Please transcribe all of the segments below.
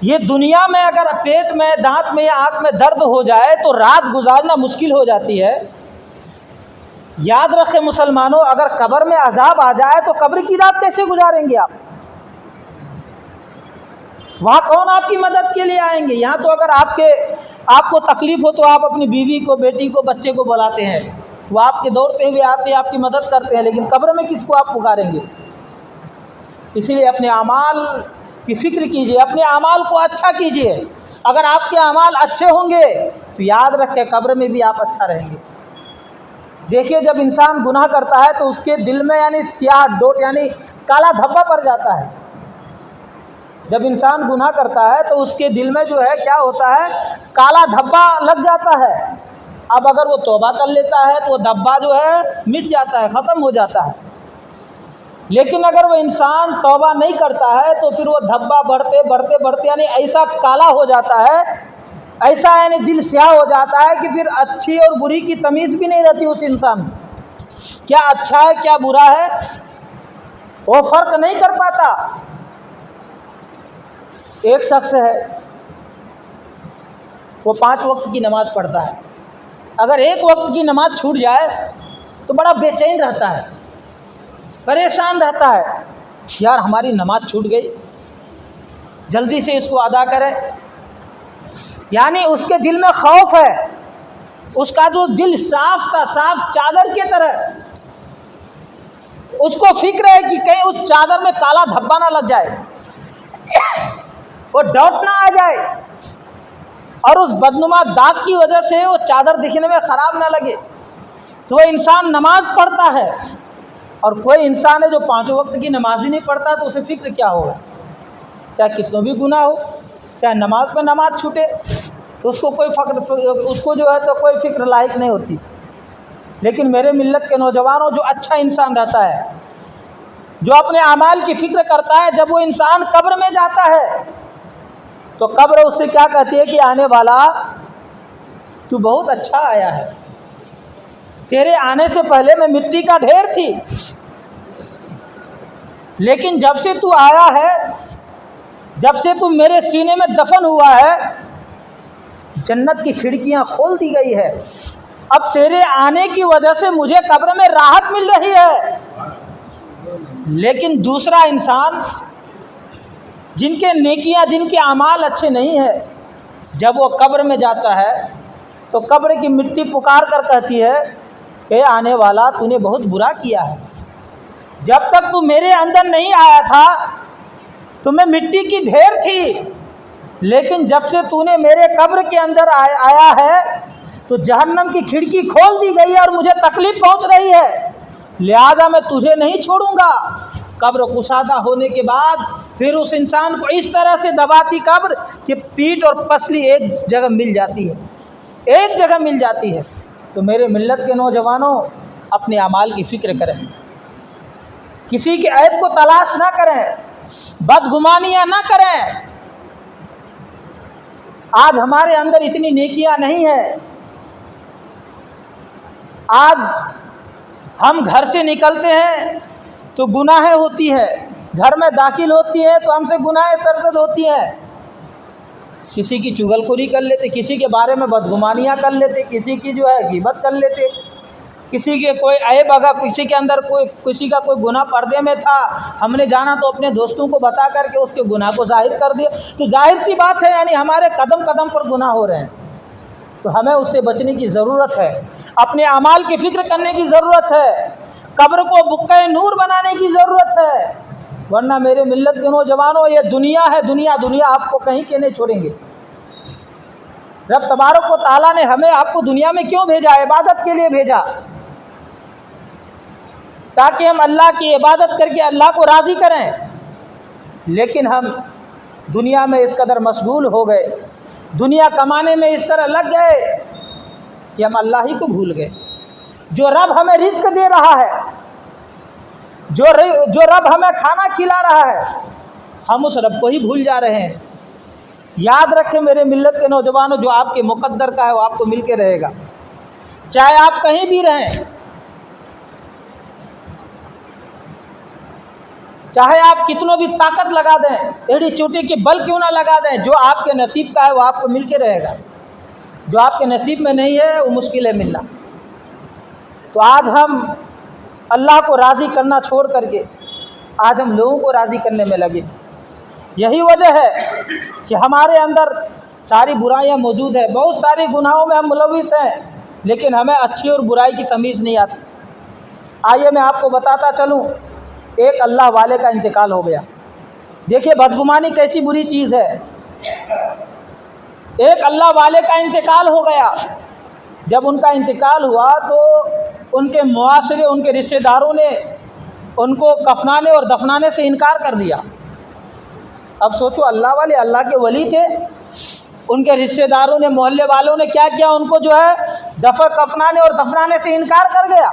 یہ دنیا میں اگر پیٹ میں، دانت میں یا آنکھ میں درد ہو جائے تو رات گزارنا مشکل ہو جاتی ہے۔ یاد رکھیں مسلمانوں، اگر قبر میں عذاب آ جائے تو قبر کی رات کیسے گزاریں گے آپ؟ وہاں کون آپ کی مدد کے لیے آئیں گے؟ یہاں تو اگر آپ کو تکلیف ہو تو آپ اپنی بیوی کو، بیٹی کو، بچے کو بلاتے ہیں، وہ آپ کے دوڑتے ہوئے آتے ہیں، آپ کی مدد کرتے ہیں، لیکن قبر میں کس کو آپ پکاریں گے؟ اسی لیے اپنے اعمال کی فکر کیجئے، اپنے اعمال کو اچھا کیجئے۔ اگر آپ کے اعمال اچھے ہوں گے تو یاد رکھیں قبر میں بھی آپ اچھا رہیں گے۔ دیکھیے جب انسان گناہ کرتا ہے تو اس کے دل میں یعنی سیاہ ڈوٹ یعنی کالا دھبا پڑ جاتا ہے۔ جب انسان گناہ کرتا ہے تو اس کے دل میں جو ہے کیا ہوتا ہے، کالا دھبا لگ جاتا ہے۔ اب اگر وہ توبہ کر لیتا ہے تو وہ دھبا جو ہے مٹ جاتا ہے، ختم ہو جاتا ہے۔ لیکن اگر وہ انسان توبہ نہیں کرتا ہے تو پھر وہ دھبا بڑھتے بڑھتے بڑھتے یعنی ایسا کالا ہو جاتا ہے، ایسا یعنی دل سیاہ ہو جاتا ہے کہ پھر اچھی اور بری کی تمیز بھی نہیں رہتی اس انسان میں، کیا اچھا ہے کیا برا ہے وہ فرق نہیں کر پاتا۔ ایک شخص ہے وہ 5 وقت کی نماز پڑھتا ہے، اگر ایک وقت کی نماز چھوٹ جائے تو بڑا بے چین رہتا ہے، پریشان رہتا ہے، یار ہماری نماز چھوٹ گئی، جلدی سے اس کو ادا کرے۔ یعنی اس کے دل میں خوف ہے، اس کا جو دل صاف کا صاف چادر کی طرح، اس کو فکر ہے کہ کہیں اس چادر میں کالا دھبا نہ لگ جائے، وہ ڈاؤٹ نہ آ جائے، اور اس بدنما داغ کی وجہ سے وہ چادر دکھنے میں خراب نہ لگے۔ تو وہ انسان نماز پڑھتا ہے، اور کوئی انسان ہے جو 5 وقت کی نماز ہی نہیں پڑھتا تو اسے فکر کیا ہوگا؟ چاہے کتنا بھی گناہ ہو، چاہے نماز پہ نماز چھوٹے، تو اس کو جو ہے تو کوئی فکر لاحق نہیں ہوتی۔ لیکن میرے ملت کے نوجوانوں، جو اچھا انسان رہتا ہے، جو اپنے اعمال کی فکر کرتا ہے، جب وہ انسان قبر میں جاتا ہے تو قبر اس سے کیا کہتی ہے کہ آنے والا تو بہت اچھا آیا ہے، تیرے آنے سے پہلے میں مٹی کا ڈھیر تھی، لیکن جب سے تو آیا ہے، جب سے تو میرے سینے میں دفن ہوا ہے، جنت کی کھڑکیاں کھول دی گئی ہے، اب تیرے آنے کی وجہ سے مجھے قبر میں راحت مل رہی ہے۔ لیکن دوسرا انسان جن کے نیکیاں، جن کے اعمال اچھے نہیں ہیں، جب وہ قبر میں جاتا ہے تو قبر کی مٹی پکار کر کہتی ہے کہ آنے والا تو نے بہت برا کیا ہے، جب تک تو میرے اندر نہیں آیا تھا تو میں مٹی کی ڈھیر تھی، لیکن جب سے تو نے میرے قبر کے اندر آیا ہے تو جہنم کی کھڑکی کھول دی گئی ہے اور مجھے تکلیف پہنچ رہی ہے، لہذا میں تجھے نہیں چھوڑوں گا۔ قبر کشادہ ہونے کے بعد پھر اس انسان کو اس طرح سے دباتی قبر کہ پیٹھ اور پسلی ایک جگہ مل جاتی ہے، ایک جگہ مل جاتی ہے۔ تو میرے ملت کے نوجوانوں، اپنے اعمال کی فکر کریں، کسی کے عیب کو تلاش نہ کریں، بدگمانیاں نہ کریں۔ آج ہمارے اندر اتنی نیکیاں نہیں ہیں، آج ہم گھر سے نکلتے ہیں تو گناہیں ہوتی ہیں، گھر میں داخل ہوتی ہیں تو ہم سے گناہیں سرزد ہوتی ہیں، کسی کی چغلخوری کر لیتے، کسی کے بارے میں بدگمانیاں کر لیتے، کسی کی جو ہے غیبت کر لیتے، کسی کے کوئی عیب اگر کسی کے اندر کسی کا کوئی گناہ پردے میں تھا، ہم نے جانا تو اپنے دوستوں کو بتا کر کے اس کے گناہ کو ظاہر کر دیا، تو ظاہر سی بات ہے یعنی ہمارے قدم قدم پر گناہ ہو رہے ہیں، تو ہمیں اس سے بچنے کی ضرورت ہے، اپنے اعمال کی فکر کرنے کی ضرورت ہے، قبر کو بقعہ نور بنانے کی ضرورت ہے، ورنہ میرے ملت کے نوجوانوں یہ دنیا ہے، دنیا آپ کو کہیں کے نہیں چھوڑیں گے۔ رب تبارک و تعالیٰ نے ہمیں آپ کو دنیا میں کیوں بھیجا؟ عبادت کے لیے بھیجا، تاکہ ہم اللہ کی عبادت کر کے اللہ کو راضی کریں، لیکن ہم دنیا میں اس قدر مشغول ہو گئے، دنیا کمانے میں اس طرح لگ گئے کہ ہم اللہ ہی کو بھول گئے۔ جو رب ہمیں رزق دے رہا ہے، جو رب ہمیں کھانا کھلا رہا ہے، ہم اس رب کو ہی بھول جا رہے ہیں۔ یاد رکھیں میرے ملت کے نوجوانوں، جو آپ کے مقدر کا ہے وہ آپ کو مل کے رہے گا، چاہے آپ کہیں بھی رہیں، چاہے آپ کتنوں بھی طاقت لگا دیں، ایڑی چوٹی کی بل کیوں نہ لگا دیں، جو آپ کے نصیب کا ہے وہ آپ کو مل کے رہے گا، جو آپ کے نصیب میں نہیں ہے وہ مشکل ہے ملنا۔ تو آج ہم اللہ کو راضی کرنا چھوڑ کر کے آج ہم لوگوں کو راضی کرنے میں لگے۔ یہی وجہ ہے کہ ہمارے اندر ساری برائیاں موجود ہیں، بہت سارے گناہوں میں ہم ملوث ہیں، لیکن ہمیں اچھی اور برائی کی تمیز نہیں آتی۔ آئیے میں آپ کو بتاتا چلوں، ایک اللہ والے کا انتقال ہو گیا۔ دیکھیے بدگمانی کیسی بری چیز ہے۔ ایک اللہ والے کا انتقال ہو گیا، جب ان کا انتقال ہوا تو ان کے معاشرے، ان کے رشتہ داروں نے ان کو کفنانے اور دفنانے سے انکار کر دیا۔ اب سوچو، اللہ والے، اللہ کے ولی تھے، ان کے رشتہ داروں نے، محلے والوں نے کیا کیا، ان کو جو ہے کفنانے اور دفنانے سے انکار کر گیا۔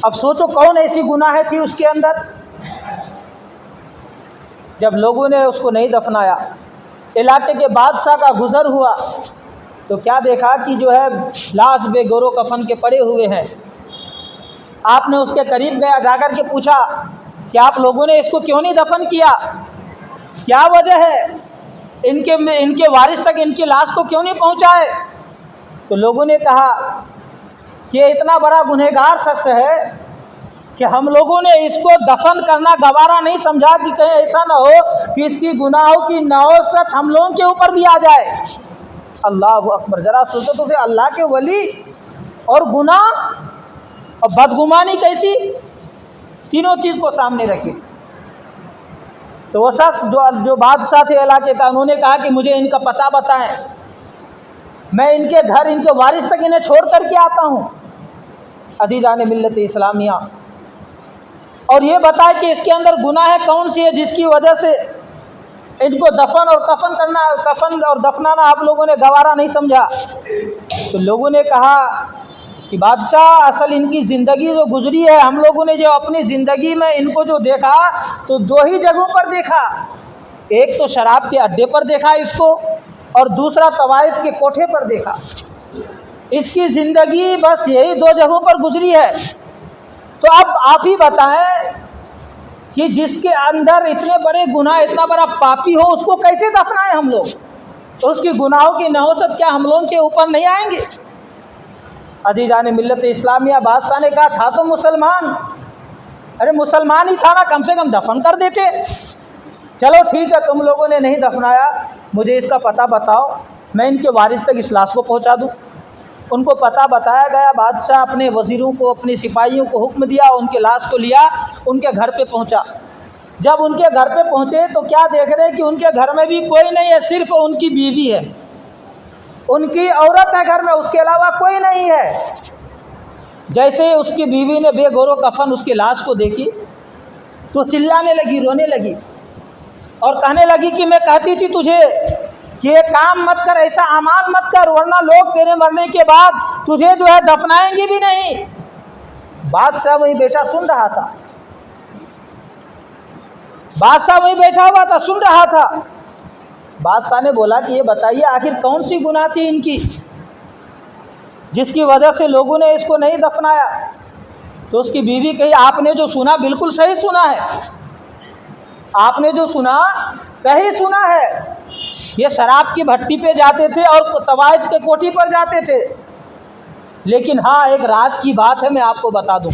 اب سوچو کون ایسی گناہ تھی اس کے اندر۔ جب لوگوں نے اس کو نہیں دفنایا، علاقے کے بادشاہ کا گزر ہوا تو کیا دیکھا کہ جو ہے لاش بے گور و کفن کے پڑے ہوئے ہیں۔ آپ نے اس کے قریب گیا، جا کر کے پوچھا کہ آپ لوگوں نے اس کو کیوں نہیں دفن کیا، کیا وجہ ہے، ان کے وارث تک ان کی لاش کو کیوں نہیں پہنچائے؟ تو لوگوں نے کہا کہ یہ اتنا بڑا گنہگار شخص ہے کہ ہم لوگوں نے اس کو دفن کرنا گوارا نہیں سمجھا، کہ کہیں ایسا نہ ہو کہ اس کی گناہوں کی نوسط ہم لوگوں کے اوپر بھی آ جائے۔ اللہ اکبر! ذرا سوچو تو، اللہ کے ولی اور گناہ اور بدگمانی کیسی، تینوں چیز کو سامنے رکھے۔ تو وہ شخص جو بادشاہ تھے علاقے کا، انہوں نے کہا کہ مجھے ان کا پتہ بتائیں، میں ان کے گھر، ان کے وارث تک انہیں چھوڑ کر کے آتا ہوں۔ عزیزان ملت اسلامیہ، اور یہ بتائے کہ اس کے اندر گناہ کون سی ہے جس کی وجہ سے ان کو دفن اور دفنانا آپ لوگوں نے گوارا نہیں سمجھا۔ تو لوگوں نے کہا کہ بادشاہ، اصل ان کی زندگی جو گزری ہے، ہم لوگوں نے جو اپنی زندگی میں ان کو جو دیکھا تو دو ہی جگہوں پر دیکھا، ایک تو شراب کے اڈے پر دیکھا اس کو، اور دوسرا طوائف کے کوٹھے پر دیکھا۔ اس کی زندگی بس یہی دو جگہوں پر گزری ہے۔ تو اب آپ ہی بتائیں کہ جس کے اندر اتنے بڑے گناہ، اتنا بڑا پاپی ہو، اس کو کیسے دفنائیں ہم لوگ؟ اس کی گناہوں کی نحوست کیا ہم لوگوں کے اوپر نہیں آئیں گے؟ عزیزان ملت اسلامیہ، بادشاہ نے کہا تھا تو مسلمان، ارے مسلمان ہی تھا نا، کم سے کم دفن کر دیتے۔ چلو ٹھیک ہے، تم لوگوں نے نہیں دفنایا، مجھے اس کا پتہ بتاؤ، میں ان کے وارث تک اس لاش کو پہنچا دوں۔ ان کو پتہ بتایا گیا، بادشاہ اپنے وزیروں کو، اپنے سپاہیوں کو حکم دیا، ان کے لاش کو لیا، ان کے گھر پہ پہنچا۔ جب ان کے گھر پہ پہنچے تو کیا دیکھ رہے ہیں کہ ان کے گھر میں بھی کوئی نہیں ہے، صرف ان کی بیوی ہے، ان کی عورت ہے گھر میں، اس کے علاوہ کوئی نہیں ہے۔ جیسے ہی اس کی بیوی نے بے گور و کفن اس کی لاش کو دیکھی تو چلانے لگی، رونے لگی، اور کہنے لگی کہ میں کہتی تھی تجھے کہ یہ کام مت کر، ایسا اعمال مت کر، ورنہ لوگ تیرے مرنے کے بعد تجھے جو ہے دفنائیں گے بھی نہیں۔ بادشاہ وہی بیٹا سن رہا تھا، بادشاہ وہی بیٹھا ہوا تھا، سن رہا تھا۔ بادشاہ نے بولا کہ یہ بتائیے آخر کون سی گناہ تھی ان کی جس کی وجہ سے لوگوں نے اس کو نہیں دفنایا؟ تو اس کی بیوی کہی، آپ نے جو سنا بالکل صحیح سنا ہے، آپ نے جو سنا صحیح سنا ہے۔ یہ شراب کی بھٹی پہ جاتے تھے اور طوائف کے کوٹھی پر جاتے تھے، لیکن ہاں ایک راز کی بات ہے، میں آپ کو بتا دوں۔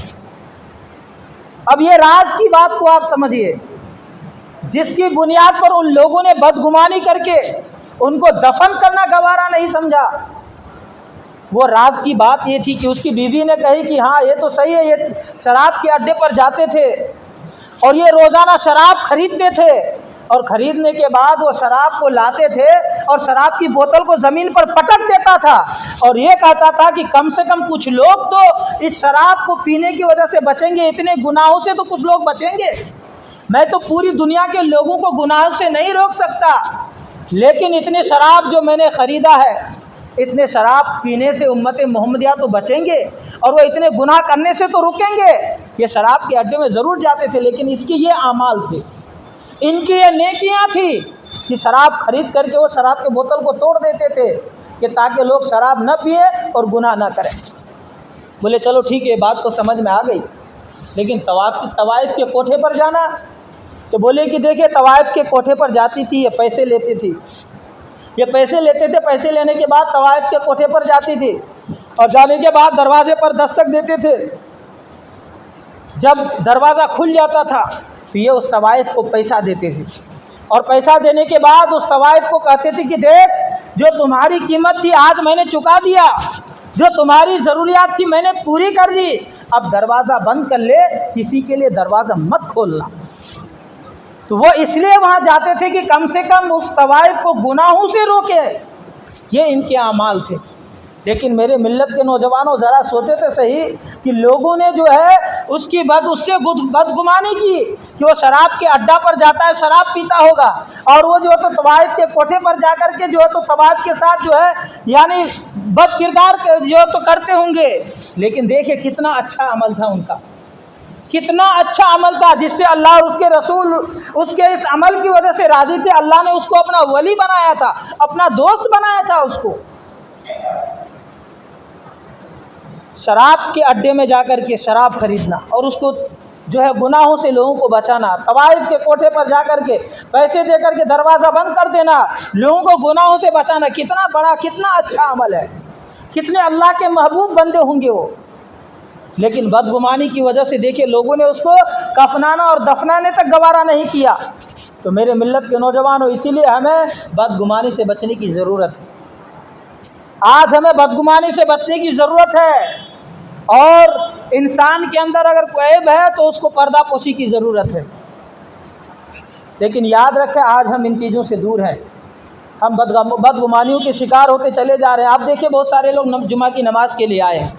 اب یہ راز کی بات کو آپ سمجھیے، جس کی بنیاد پر ان لوگوں نے بدگمانی کر کے ان کو دفن کرنا گوارا نہیں سمجھا، وہ راز کی بات یہ تھی کہ اس کی بیوی نے کہی کہ ہاں یہ تو صحیح ہے، یہ شراب کے اڈے پر جاتے تھے اور یہ روزانہ شراب خریدتے تھے، اور خریدنے کے بعد وہ شراب کو لاتے تھے اور شراب کی بوتل کو زمین پر پٹک دیتا تھا، اور یہ کہتا تھا کہ کم سے کم کچھ لوگ تو اس شراب کو پینے کی وجہ سے بچیں گے، اتنے گناہوں سے تو کچھ لوگ بچیں گے۔ میں تو پوری دنیا کے لوگوں کو گناہوں سے نہیں روک سکتا، لیکن اتنے شراب جو میں نے خریدا ہے، اتنے شراب پینے سے امت محمدیہ تو بچیں گے، اور وہ اتنے گناہ کرنے سے تو رکیں گے۔ یہ شراب کے اڈے میں ضرور جاتے تھے، لیکن اس کے یہ اعمال تھے، ان کی یہ نیکیاں تھی کہ شراب خرید کر کے وہ شراب کے بوتل کو توڑ دیتے تھے کہ تاکہ لوگ شراب نہ پئیں اور گناہ نہ کریں۔ بولے چلو ٹھیک ہے، بات تو سمجھ میں آ گئی۔ لیکن طوائف کے کوٹھے پر جانا، تو بولے کہ دیکھیں طوائف کے کوٹھے پر جاتی تھی، یہ پیسے لیتی تھی، یہ پیسے لیتے تھے، پیسے لینے کے بعد طوائف کے کوٹھے پر جاتی تھی اور جانے کے بعد دروازے پر دستک دیتے تھے۔ جب دروازہ کھل جاتا تھا تو یہ اس طوائف کو پیسہ دیتے تھے، اور پیسہ دینے کے بعد اس طوائف کو کہتے تھے کہ دیکھ جو تمہاری قیمت تھی آج میں نے چکا دیا، جو تمہاری ضروریات تھی میں نے پوری کر دی، اب دروازہ بند کر لے، کسی کے لیے دروازہ مت کھولنا۔ تو وہ اس لیے وہاں جاتے تھے کہ کم سے کم اس طوائف کو گناہوں سے روکے، یہ ان کے اعمال تھے۔ لیکن میرے ملت کے نوجوانوں ذرا سوچے تو صحیح کہ لوگوں نے جو ہے اس سے بدگمانی کی کہ وہ شراب کے اڈا پر جاتا ہے، شراب پیتا ہوگا، اور وہ جو ہے تو طوائف کے کوٹھے پر جا کر کے جو ہے تو طوائف کے ساتھ جو ہے یعنی بد کردار جو ہے تو کرتے ہوں گے۔ لیکن دیکھیں کتنا اچھا عمل تھا ان کا، کتنا اچھا عمل تھا جس سے اللہ اور اس کے رسول اس کے اس عمل کی وجہ سے راضی تھے۔ اللہ نے اس کو اپنا ولی بنایا تھا، اپنا دوست بنایا تھا اس کو۔ شراب کے اڈے میں جا کر کے شراب خریدنا اور اس کو جو ہے گناہوں سے لوگوں کو بچانا، طوائف کے کوٹھے پر جا کر کے پیسے دے کر کے دروازہ بند کر دینا، لوگوں کو گناہوں سے بچانا، کتنا بڑا کتنا اچھا عمل ہے، کتنے اللہ کے محبوب بندے ہوں گے وہ۔ لیکن بدگمانی کی وجہ سے دیکھیں لوگوں نے اس کو کفنانا اور دفنانے تک گوارا نہیں کیا۔ تو میرے ملت کے نوجوانوں اسی لیے ہمیں بدگمانی سے بچنے کی ضرورت ہے۔ آج ہمیں بدگمانی سے بچنے کی ضرورت ہے، اور انسان کے اندر اگر کوئی عیب ہے تو اس کو پردہ پوشی کی ضرورت ہے۔ لیکن یاد رکھیں آج ہم ان چیزوں سے دور ہیں، ہم بدگمانیوں کے شکار ہوتے چلے جا رہے ہیں۔ آپ دیکھیں بہت سارے لوگ جمعہ کی نماز کے لیے آئے ہیں،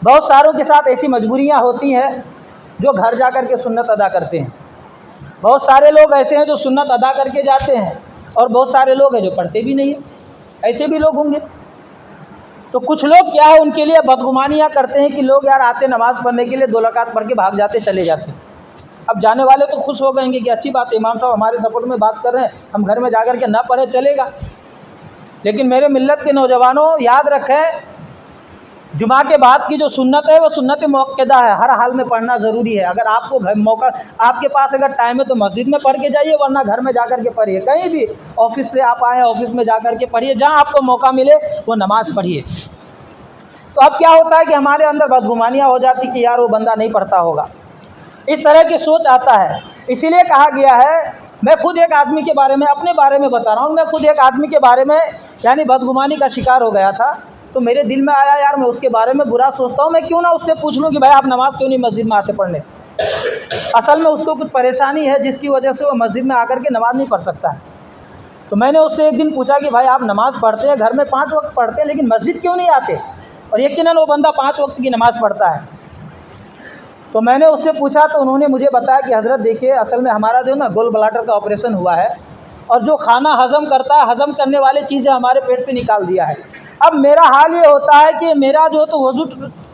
بہت ساروں کے ساتھ ایسی مجبوریاں ہوتی ہیں جو گھر جا کر کے سنت ادا کرتے ہیں، بہت سارے لوگ ایسے ہیں جو سنت ادا کر کے جاتے ہیں، اور بہت سارے لوگ ہیں جو پڑھتے بھی نہیں ہیں، ایسے بھی لوگ ہوں گے۔ تو کچھ لوگ کیا ہے ان کے لیے بدگمانیاں کرتے ہیں کہ لوگ یار آتے نماز پڑھنے کے لیے 2 رکعت پڑھ کے بھاگ جاتے چلے جاتے ہیں۔ اب جانے والے تو خوش ہو گئیں گے کہ اچھی بات ہے، امام صاحب ہمارے سپورٹ میں بات کر رہے ہیں، ہم گھر میں جا کر کے نہ پڑھے چلے گا۔ لیکن میرے ملت کے نوجوانوں یاد رکھیں جمعہ کے بعد کی جو سنت ہے وہ سنت موقدہ ہے، ہر حال میں پڑھنا ضروری ہے۔ اگر آپ کو موقع آپ کے پاس اگر ٹائم ہے تو مسجد میں پڑھ کے جائیے، ورنہ گھر میں جا کر کے پڑھیے، کہیں بھی آفس سے آپ آئیں آفس میں جا کر کے پڑھیے، جہاں آپ کو موقع ملے وہ نماز پڑھیے۔ تو اب کیا ہوتا ہے کہ ہمارے اندر بدگمانیاں ہو جاتی کہ یار وہ بندہ نہیں پڑھتا ہوگا، اس طرح کی سوچ آتا ہے۔ اسی لیے کہا گیا ہے، میں خود ایک آدمی کے بارے میں اپنے بارے میں بتا رہا ہوں، میں خود ایک آدمی کے بارے میں یعنی بدگمانی کا شکار ہو گیا تھا، تو میرے دل میں آیا یار میں اس کے بارے میں برا سوچتا ہوں، میں کیوں نہ اس سے پوچھ لوں کہ بھائی آپ نماز کیوں نہیں مسجد میں آتے پڑھنے۔ اصل میں اس کو کچھ پریشانی ہے جس کی وجہ سے وہ مسجد میں آ کر کے نماز نہیں پڑھ سکتا ہے۔ تو میں نے اس سے ایک دن پوچھا کہ بھائی آپ نماز پڑھتے ہیں، گھر میں 5 وقت پڑھتے ہیں، لیکن مسجد کیوں نہیں آتے؟ اور یقیناً وہ بندہ 5 وقت کی نماز پڑھتا ہے۔ تو میں نے اس سے پوچھا تو انہوں نے مجھے بتایا کہ حضرت دیکھیے اصل میں ہمارا جو نا گول بلاڈر کا آپریشن ہوا ہے، اور جو کھانا ہضم کرتا ہے، ہضم کرنے والی چیزیں ہمارے پیٹ سے نکال دیا ہے۔ اب میرا حال یہ ہوتا ہے کہ میرا جو تو وضو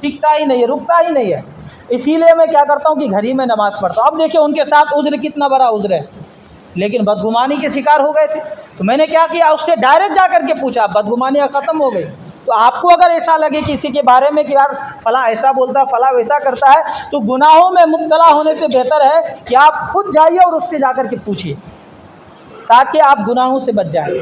ٹکتا ہی نہیں ہے، رکتا ہی نہیں ہے، اسی لیے میں کیا کرتا ہوں کہ گھر ہی میں نماز پڑھتا ہوں۔ اب دیکھیں ان کے ساتھ عذر کتنا بڑا عذر ہے، لیکن بدگمانی کے شکار ہو گئے تھے۔ تو میں نے کیا کیا، اس سے ڈائریکٹ جا کر کے پوچھا، بدگمانیاں ختم ہو گئی۔ تو آپ کو اگر ایسا لگے کسی کے بارے میں کہ یار فلاں ایسا بولتا ہے، فلاں ویسا کرتا ہے، تو گناہوں میں مبتلا ہونے سے بہتر ہے کہ آپ خود جائیے اور اس سے جا کر کے پوچھیے، تاکہ آپ گناہوں سے بچ جائیں۔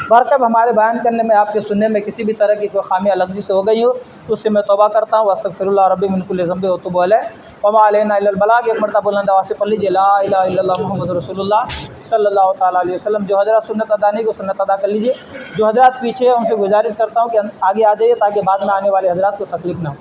برکب ہمارے بیان کرنے میں آپ کے سننے میں کسی بھی طرح کی کوئی خامی لفظی سے ہو گئی ہو تو اس سے میں توبہ کرتا ہوں، واستغفر اللہ ربی من کل ذنب واتوب الیہ، وما علینا الا البلاغ۔ ایک مرتبہ بلند آواز سے پڑھ لیجیے لا الہ الا اللہ محمد رسول اللہ صلی اللہ تعالیٰ علیہ وسلم۔ جو حضرات سنت ادا نہیں کو سنت ادا کر لیجیے، جو حضرات پیچھے ہیں ان سے گزارش کرتا ہوں کہ آگے آ جائیے تاکہ بعد میں آنے والے حضرات کو تکلیف نہ ہو۔